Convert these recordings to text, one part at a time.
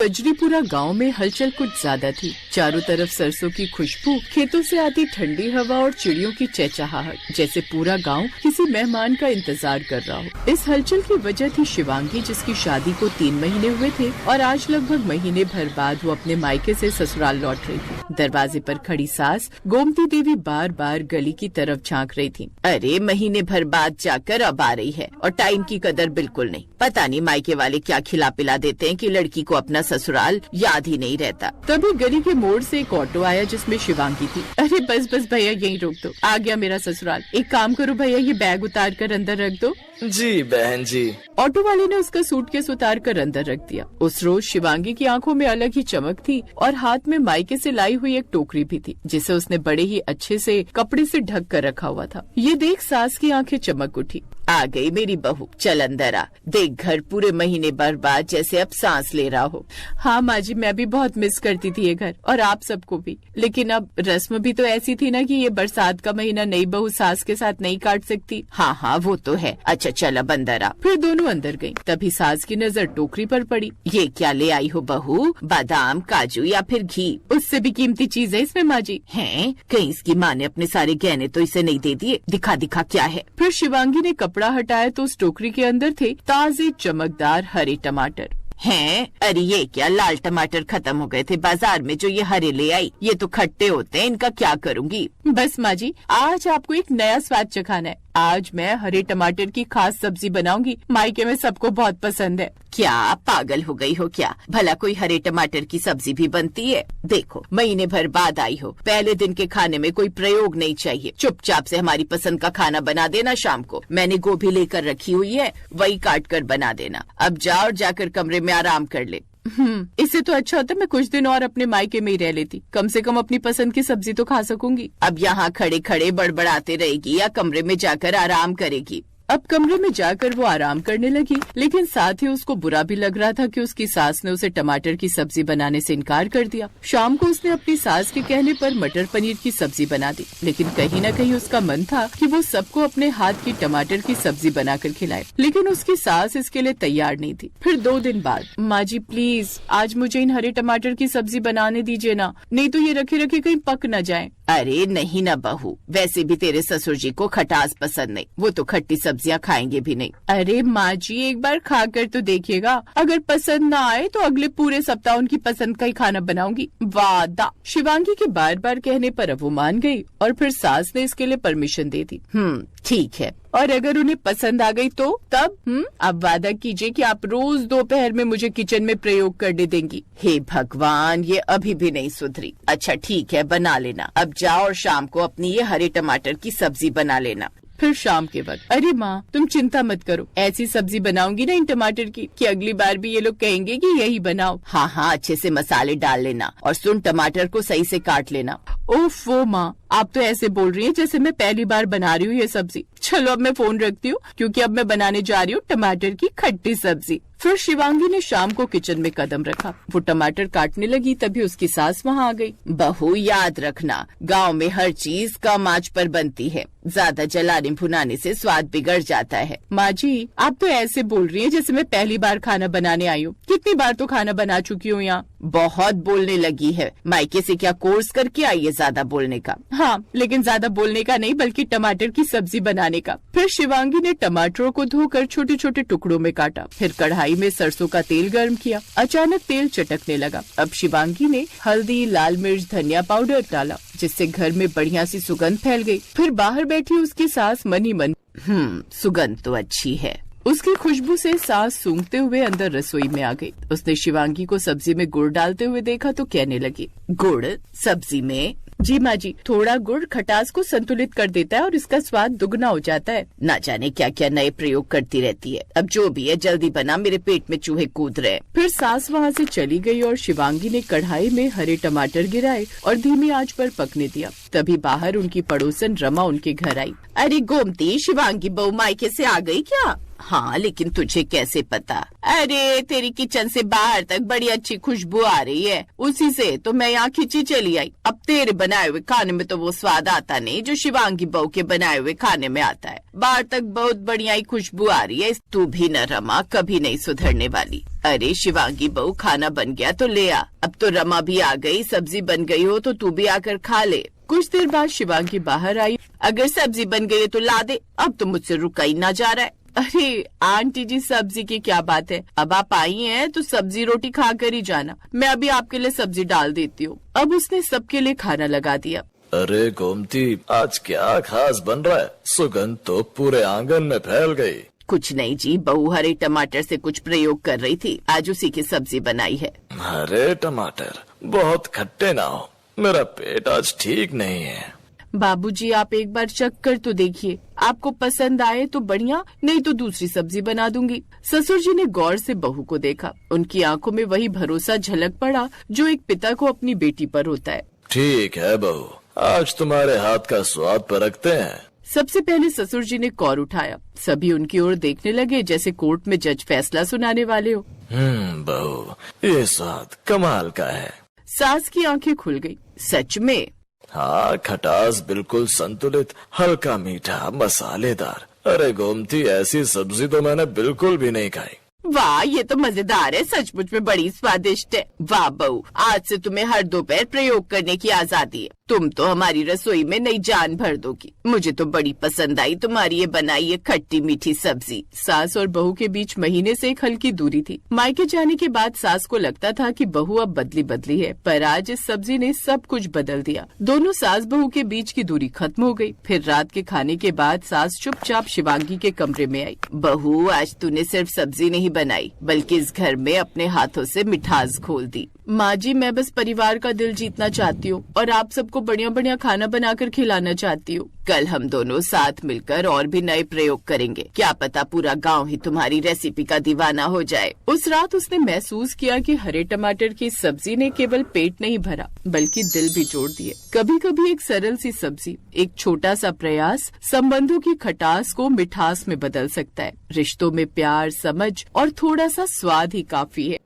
बजरी पूरा गांव में हलचल कुछ ज्यादा थी। चारों तरफ सरसों की खुशबू, खेतों से आती ठंडी हवा और चिड़ियों की चहचहाहट, जैसे पूरा गांव किसी मेहमान का इंतजार कर रहा हो। इस हलचल की वजह थी शिवांगी, जिसकी शादी को 3 महीने हुए थे और आज लगभग महीने भर बाद वो अपने मायके से ससुराल लौट रही थी। दरवाजे पर खड़ी सास गोमती देवी बार बार गली की तरफ झांक रही थी। अरे महीने भर बाद जाकर अब आ रही है और टाइम की कदर बिल्कुल नहीं। पता नहीं मायके वाले क्या खिला पिला देते हैं कि लड़की को अपना ससुराल याद ही नहीं रहता। तभी गली के मोड़ से एक ऑटो आया जिसमें शिवांगी थी। अरे बस बस भैया, यहीं रोक दो, आ गया मेरा ससुराल। एक काम करो भैया, ये बैग उतार कर अंदर रख दो। जी बहन जी। ऑटो वाले ने उसका सूटकेस उतार कर अंदर रख दिया। उस रोज शिवांगी की आंखों में अलग ही चमक थी और हाथ में मायके से लाई हुई एक टोकरी भी थी, जिसे उसने बड़े ही अच्छे से कपड़े से ढक कर रखा हुआ था। ये देख सास की आंखें चमक उठी। आ गई मेरी बहू, चल अंदर आ। देख घर पूरे महीने बर्बाद जैसे अब सांस ले रहा हो। हाँ माँ जी, मैं भी बहुत मिस करती थी ये घर और आप सबको भी, लेकिन अब रस्म भी तो ऐसी थी ना कि ये बरसात का महीना नई बहू सास के साथ नहीं काट सकती। हाँ हाँ वो तो है। अच्छा चल अब अंदर आ। फिर दोनों अंदर गयी। तभी सास की नजर टोकरी पर पड़ी। ये क्या ले आई हो बहू? बादाम, काजू या फिर घी? उससे भी कीमती चीज है इसमें माँ जी। हैं? कहीं इसकी माँ ने अपने सारे गहने तो इसे नहीं दे दिए? दिखा दिखा क्या है। फिर शिवांगी ने कपड़ा हटाया तो उस टोकरी के अंदर थे ताजे चमकदार हरे टमाटर। हैं? अरे ये क्या, लाल टमाटर खत्म हो गए थे बाजार में जो ये हरे ले आई। ये तो खट्टे होते हैं, इनका क्या करूँगी। बस माँ जी, आज आपको एक नया स्वाद चखाना है। आज मैं हरे टमाटर की खास सब्जी बनाऊंगी, मायके में सबको बहुत पसंद है। क्या पागल हो गई हो क्या? भला कोई हरे टमाटर की सब्जी भी बनती है? देखो महीने भर बाद आई हो, पहले दिन के खाने में कोई प्रयोग नहीं चाहिए। चुपचाप से हमारी पसंद का खाना बना देना। शाम को मैंने गोभी लेकर रखी हुई है, वही काट कर बना देना। अब जाओ और जाकर कमरे में आराम कर ले। इससे तो अच्छा होता मैं कुछ दिन और अपने मायके में ही रह लेती, कम से कम अपनी पसंद की सब्जी तो खा सकूंगी। अब यहाँ खड़े खड़े बड़बड़ाते रहेगी या कमरे में जाकर आराम करेगी? अब कमरे में जाकर वो आराम करने लगी, लेकिन साथ ही उसको बुरा भी लग रहा था कि उसकी सास ने उसे टमाटर की सब्जी बनाने से इनकार कर दिया। शाम को उसने अपनी सास के कहने पर मटर पनीर की सब्जी बना दी, लेकिन कहीं न कहीं उसका मन था कि वो सबको अपने हाथ की टमाटर की सब्जी बनाकर खिलाए, लेकिन उसकी सास इसके लिए तैयार नहीं थी। फिर 2 दिन बाद, माँ जी प्लीज आज मुझे इन हरे टमाटर की सब्जी बनाने दीजिए ना, नहीं तो ये रखे रखे कहीं पक न जाए। अरे नहीं ना बहू, वैसे भी तेरे ससुर जी को खटास पसंद नहीं, वो तो खट्टी सब्जियां खाएंगे भी नहीं। अरे माँ जी एक बार खाकर तो देखिएगा, अगर पसंद ना आए तो अगले पूरे सप्ताह उनकी पसंद का ही खाना बनाऊंगी, वादा। शिवांगी के बार बार कहने पर अब वो मान गई और फिर सास ने इसके लिए परमिशन दे दी। ठीक है। और अगर उन्हें पसंद आ गई तो तब अब वादा कीजिए कि आप रोज दोपहर में मुझे किचन में प्रयोग करने देंगी। हे भगवान, ये अभी भी नहीं सुधरी। अच्छा ठीक है, बना लेना। अब जाओ और शाम को अपनी ये हरे टमाटर की सब्जी बना लेना। फिर शाम के वक्त, अरे माँ तुम चिंता मत करो, ऐसी सब्जी बनाऊंगी ना इन टमाटर की कि अगली बार भी ये लोग कहेंगे कि यही बनाओ। हाँ हाँ अच्छे से मसाले डाल लेना और सुन टमाटर को सही से काट लेना। ओफ वो माँ, आप तो ऐसे बोल रही हैं जैसे मैं पहली बार बना रही हूँ ये सब्जी। चलो अब मैं फोन रखती हूँ, क्योंकि अब मैं बनाने जा रही हूँ टमाटर की खट्टी सब्जी। फिर शिवांगी ने शाम को किचन में कदम रखा। वो टमाटर काटने लगी, तभी उसकी सास वहाँ आ गई। बहू याद रखना, गांव में हर चीज कम आंच पर बनती है, ज्यादा जलाने भुनाने से स्वाद बिगड़ जाता है। माँ जी आप तो ऐसे बोल रही हैं जैसे मैं पहली बार खाना बनाने आई हूँ। कितनी बार तो खाना बना चुकी हूँ यहाँ। बहुत बोलने लगी है, मायके से क्या कोर्स करके आई है ज्यादा बोलने का? हाँ लेकिन ज्यादा बोलने का नहीं, बल्कि टमाटर की सब्जी बनाने का। फिर शिवांगी ने टमाटरों को धोकर छोटे छोटे टुकड़ों में काटा, फिर कढ़ाई में सरसों का तेल गर्म किया। अचानक तेल चटकने लगा। अब शिवांगी ने हल्दी, लाल मिर्च, धनिया पाउडर डाला, जिससे घर में बढ़िया सी सुगंध फैल गई। फिर बाहर बैठी उसकी सास मन ही मन, सुगंध तो अच्छी है। उसकी खुशबू से सास सूंघते हुए अंदर रसोई में आ गई। उसने शिवांगी को सब्जी में गुड़ डालते हुए देखा तो कहने लगी, गुड़ सब्जी में? जी माँ जी, थोड़ा गुड़ खटास को संतुलित कर देता है और इसका स्वाद दुगना हो जाता है। ना जाने क्या क्या नए प्रयोग करती रहती है। अब जो भी है जल्दी बना, मेरे पेट में चूहे कूद रहे। फिर सास वहाँ से चली गई और शिवांगी ने कढ़ाई में हरे टमाटर गिराए और धीमी आंच पर पकने दिया। तभी बाहर उनकी पड़ोसन रमा उनके घर आई। अरे गोमती, शिवांगी बहू मायके से आ गई क्या? हाँ, लेकिन तुझे कैसे पता? अरे तेरी किचन से बाहर तक बड़ी अच्छी खुशबू आ रही है, उसी से तो मैं यहाँ खिंची चली आई। अब तेरे बनाए हुए खाने में तो वो स्वाद आता नहीं जो शिवांगी बहू के बनाए हुए खाने में आता है। बाहर तक बहुत बढ़िया ही खुशबू आ रही है। तू भी न रमा, कभी नहीं सुधरने वाली। अरे शिवांगी बहू, खाना बन गया तो ले आ। अब तो रमा भी आ गई, सब्जी बन गई हो तो तू भी आकर खा ले। कुछ देर बाद शिवांगी बाहर आई। अगर सब्जी बन गई है तो ला दे, अब तो मुझसे रुका ही ना जा रहा है। अरे आंटी जी, सब्जी की क्या बात है, अब आप आई हैं तो सब्जी रोटी खा कर ही जाना, मैं अभी आपके लिए सब्जी डाल देती हूँ। अब उसने सबके लिए खाना लगा दिया। अरे गोमती, आज क्या खास बन रहा है? सुगंध तो पूरे आंगन में फैल गई। कुछ नहीं जी, बहू हरे टमाटर से कुछ प्रयोग कर रही थी, आज उसी की सब्जी बनाई है। हरे टमाटर बहुत खट्टे ना हो, मेरा पेट आज ठीक नहीं है। बाबूजी, आप एक बार चख कर तो देखिए, आपको पसंद आए तो बढ़िया, नहीं तो दूसरी सब्जी बना दूंगी। ससुर जी ने गौर से बहू को देखा। उनकी आंखों में वही भरोसा झलक पड़ा जो एक पिता को अपनी बेटी पर होता है। ठीक है बहू, आज तुम्हारे हाथ का स्वाद परखते हैं। सबसे पहले ससुर जी ने कौर उठाया। सभी उनकी ओर देखने लगे जैसे कोर्ट में जज फैसला सुनाने वाले हो। बहू, ये स्वाद कमाल का है। सास की आंखें खुल गई। सच में? हाँ, खटास बिल्कुल संतुलित, हल्का मीठा, मसालेदार। अरे गोमती, ऐसी सब्जी तो मैंने बिल्कुल भी नहीं खाई। वाह, ये तो मजेदार है, सचमुच में बड़ी स्वादिष्ट है। वाह बहू, आज से तुम्हें हर दोपहर प्रयोग करने की आजादी है। तुम तो हमारी रसोई में नई जान भर दोगी। मुझे तो बड़ी पसंद आई तुम्हारी ये बनाई ये खट्टी मीठी सब्जी। सास और बहू के बीच महीने से एक हल्की दूरी थी। मायके जाने के बाद सास को लगता था कि बहू अब बदली बदली है, पर आज इस सब्जी ने सब कुछ बदल दिया। दोनों सास बहू के बीच की दूरी खत्म हो गई। फिर रात के खाने के बाद सास चुपचाप शिवांगी के कमरे में आई। बहू, आज तूने सिर्फ सब्जी नहीं बनाई, बल्कि इस घर में अपने हाथों से मिठास घोल दी। माँ जी, मैं बस परिवार का दिल जीतना चाहती हूँ और आप सबको बढ़िया बढ़िया खाना बनाकर खिलाना चाहती हूँ। कल हम दोनों साथ मिलकर और भी नए प्रयोग करेंगे, क्या पता पूरा गांव ही तुम्हारी रेसिपी का दीवाना हो जाए। उस रात उसने महसूस किया कि हरे टमाटर की सब्जी ने केवल पेट नहीं भरा बल्कि दिल भी जोड़ दिए। कभी कभी एक सरल सी सब्जी, एक छोटा सा प्रयास संबंधों की खटास को मिठास में बदल सकता है। रिश्तों में प्यार, समझ और थोड़ा सा स्वाद ही काफी है।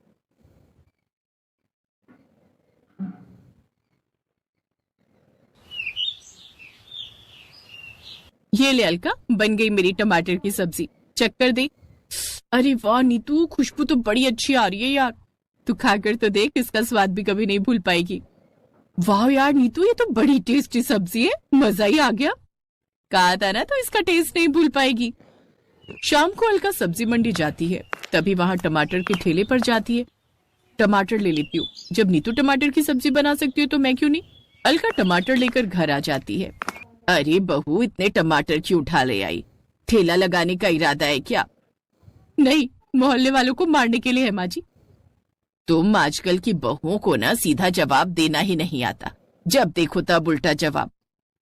ये ले अलका, बन गई मेरी टमाटर की सब्जी, चक्कर दे। अरे वाह नीतू, खुशबू तो बड़ी अच्छी आ रही है यार। तू खाकर तो देख, इसका स्वाद भी कभी नहीं भूल पाएगी। वाह यार नीतू, ये तो बड़ी टेस्टी सब्जी है, मजा ही आ गया। कहा था ना, तो इसका टेस्ट नहीं भूल पाएगी। शाम को अलका सब्जी मंडी जाती है, तभी वहाँ टमाटर के ठेले पर जाती है। टमाटर ले लेती हूँ, जब नीतू टमाटर की सब्जी बना सकती है तो मैं क्यों नहीं। अलका टमाटर लेकर घर आ जाती है। अरे बहू, इतने टमाटर क्यों उठा ले आई? ठेला लगाने का इरादा है क्या? नहीं, मोहल्ले वालों को मारने के लिए है माँ जी। तुम आजकल की बहुओं को ना सीधा जवाब देना ही नहीं आता, जब देखो तब उल्टा जवाब।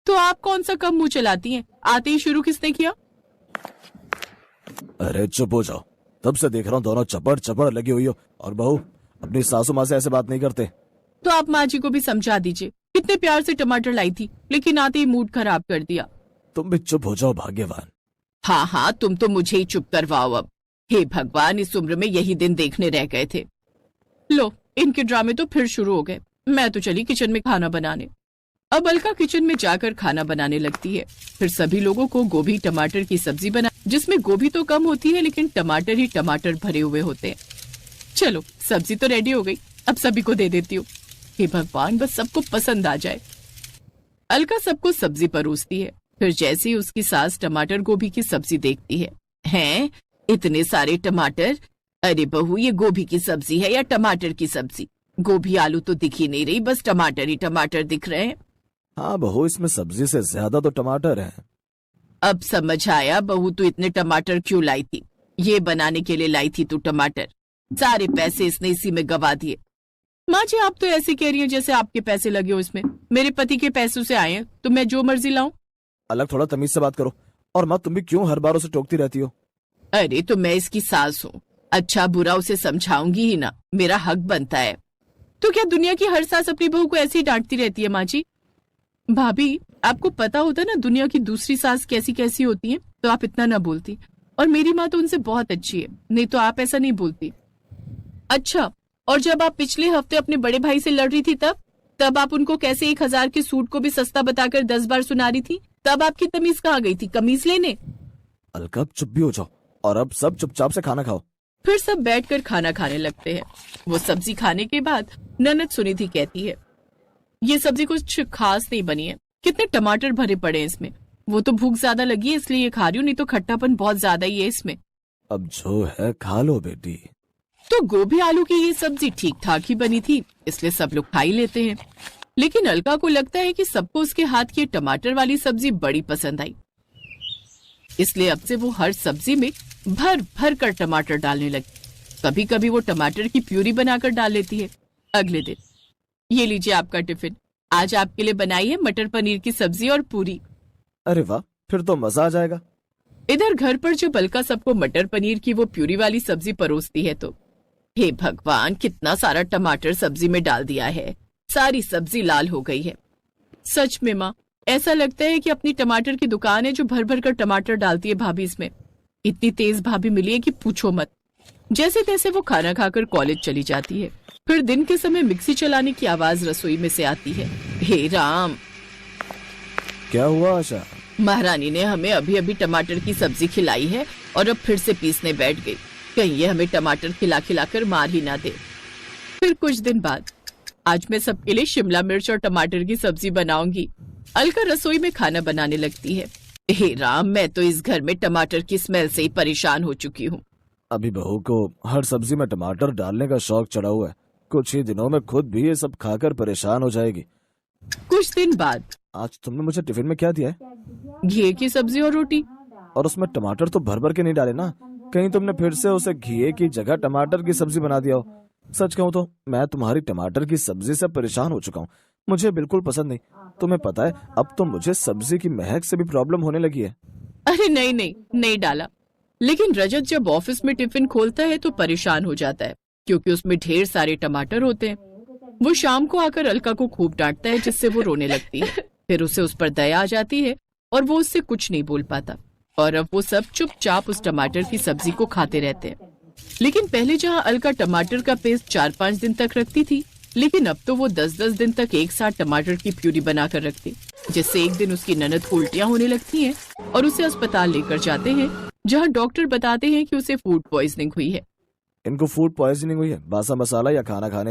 तो आप कौन सा कम मुंह चलाती हैं? आते ही शुरू किसने किया? अरे चुप हो जाओ, तब से देख रहा हूँ दोनों चपड़ चपड़ लगी हुई हो। और बहू, अपनी सासू माँ से ऐसे बात नहीं करते। तो आप माँ जी को भी समझा दीजिए, कितने प्यार से टमाटर लाई थी, लेकिन आते ही मूड खराब कर दिया। तुम भी चुप हो जाओ भाग्यवान। हाँ हाँ, तुम तो मुझे ही चुप करवाओ अब। हे भगवान, इस उम्र में यही दिन देखने रह गए थे। लो, इनके ड्रामे तो फिर शुरू हो गए। मैं तो चली किचन में खाना बनाने। अब अलका किचन में जाकर खाना बनाने लगती है। फिर सभी लोगों को गोभी टमाटर की सब्जी बना, जिसमें गोभी तो कम होती है लेकिन टमाटर ही टमाटर भरे हुए होते हैं। चलो, सब्जी तो रेडी हो गई, अब सभी को दे देती हूँ। हे भगवान, बस सबको पसंद आ जाए। अलका सबको सब्जी परोसती है। फिर जैसे ही उसकी सास टमाटर गोभी की सब्जी देखती है। हैं, इतने सारे टमाटर? अरे बहू, ये गोभी की सब्जी है या टमाटर की सब्जी? गोभी आलू तो दिख ही नहीं रही, बस टमाटर ही टमाटर दिख रहे हैं। हाँ बहू, इसमें सब्जी से ज्यादा तो टमाटर हैं। अब समझ आया बहू, तू इतने टमाटर क्यों लाई थी। ये बनाने के लिए लाई थी तू टमाटर। सारे पैसे इसने इसी में गवा दिए। माँ जी, आप तो ऐसे कह रही हैं जैसे आपके पैसे लगे हो इसमें। मेरे पति के पैसों से आए हैं तो मैं जो मर्जी लाऊं। अलग थोड़ा तमीज से बात करो। और माँ, तुम भी क्यों हर बार उसे टोकती रहती हो? अरे तो मैं इसकी सास हूँ, अच्छा बुरा उसे समझाऊंगी ही ना, मेरा हक बनता है। तो क्या दुनिया की हर सास अपनी बहू को ऐसे ही डांटती रहती है माँ जी? भाभी, आपको पता होता ना दुनिया की दूसरी सास कैसी कैसी होती है, तो आप इतना ना बोलती। और मेरी माँ तो उनसे बहुत अच्छी है, नहीं तो आप ऐसा नहीं बोलती। अच्छा, और जब आप पिछले हफ्ते अपने बड़े भाई से लड़ रही थी तब आप उनको कैसे 1000 के सूट को भी सस्ता बताकर 10 बार सुना रही थी? तब आपकी तमीज कहाँ गई थी कमीज लेने? अलका चुप भी हो जाओ और अब सब चुपचाप से खाना खाओ। फिर सब बैठकर खाना खाने लगते हैं। वो सब्जी खाने के बाद ननद सुनिधि कहती है, ये सब्जी कुछ खास नहीं बनी है, कितने टमाटर भरे पड़े हैं इसमें। वो तो भूख ज्यादा लगी है इसलिए ये खा रही हूँ, नहीं तो खट्टापन बहुत ज्यादा ही है इसमें। अब जो है खा लो बेटी। तो गोभी आलू की ये सब्जी ठीक ठाक ही बनी थी, इसलिए सब लोग खा ही लेते हैं। लेकिन अलका को लगता है कि सबको उसके हाथ की टमाटर वाली सब्जी बड़ी पसंद आई, इसलिए अब से वो हर सब्जी में भर भर कर टमाटर डालने लगी। कभी कभी वो टमाटर की प्यूरी बनाकर डाल लेती है। अगले दिन, ये लीजिए आपका टिफिन, आज आपके लिए बनाई है मटर पनीर की सब्जी और पूरी। अरे वाह, फिर तो मजा आ जाएगा। इधर घर पर जब अलका सबको मटर पनीर की वो प्यूरी वाली सब्जी परोसती है तो हे भगवान, कितना सारा टमाटर सब्जी में डाल दिया है, सारी सब्जी लाल हो गई है। सच में माँ, ऐसा लगता है कि अपनी टमाटर की दुकान है जो भर भर कर टमाटर डालती है भाभी इसमें। इतनी तेज भाभी मिली है कि पूछो मत। जैसे तैसे वो खाना खाकर कॉलेज चली जाती है। फिर दिन के समय मिक्सी चलाने की आवाज रसोई में से आती है। हे राम, क्या हुआ आशा? महारानी ने हमें अभी अभी टमाटर की सब्जी खिलाई है और अब फिर से पीसने बैठ गई। कहीं ये हमें टमाटर खिला खिलाकर मार ही ना दे। फिर कुछ दिन बाद, आज मैं सबके लिए शिमला मिर्च और टमाटर की सब्जी बनाऊंगी। अलका रसोई में खाना बनाने लगती है। हे राम, मैं तो इस घर में टमाटर की स्मेल से ही परेशान हो चुकी हूँ। अभी बहू को हर सब्जी में टमाटर डालने का शौक चढ़ा हुआ है, कुछ ही दिनों में खुद भी ये सब खाकर परेशान हो जाएगी। कुछ दिन बाद, आज तुमने मुझे टिफिन में क्या दिया है? घी की सब्जी और रोटी। और उसमें टमाटर तो भर भर के नहीं डाले ना? कहीं तुमने फिर से उसे घी की जगह टमाटर की सब्जी बना दिया हो? सच कहूँ तो मैं तुम्हारी टमाटर की सब्जी से परेशान हो चुका हूँ, मुझे बिल्कुल पसंद नहीं। तुम्हें पता है, अब तो मुझे सब्जी की महक से भी प्रॉब्लम होने लगी है। अरे नहीं नहीं, नहीं डाला। लेकिन रजत जब ऑफिस में टिफिन खोलता है तो परेशान हो जाता है, क्योंकि उसमें ढेर सारे टमाटर होते हैं। वो शाम को आकर अलका को खूब डांटता है, जिससे वो रोने लगती है। फिर उसे उस पर दया आ जाती है और वो उससे कुछ नहीं बोल पाता, और अब वो सब चुपचाप उस टमाटर की सब्जी को खाते रहते हैं। लेकिन पहले जहाँ अलका टमाटर का पेस्ट 4-5 दिन तक रखती थी, लेकिन अब तो वो 10-10 दिन तक एक साथ टमाटर की प्यूरी बनाकर रखती, जिससे एक दिन उसकी ननद को उल्टियां होने लगती हैं और उसे अस्पताल लेकर जाते हैं, जहाँ डॉक्टर बताते हैं कि उसे फूड पॉइजनिंग हुई है। इनको फूड पॉइजनिंग हुई है? बासा मसाला या खाना खाने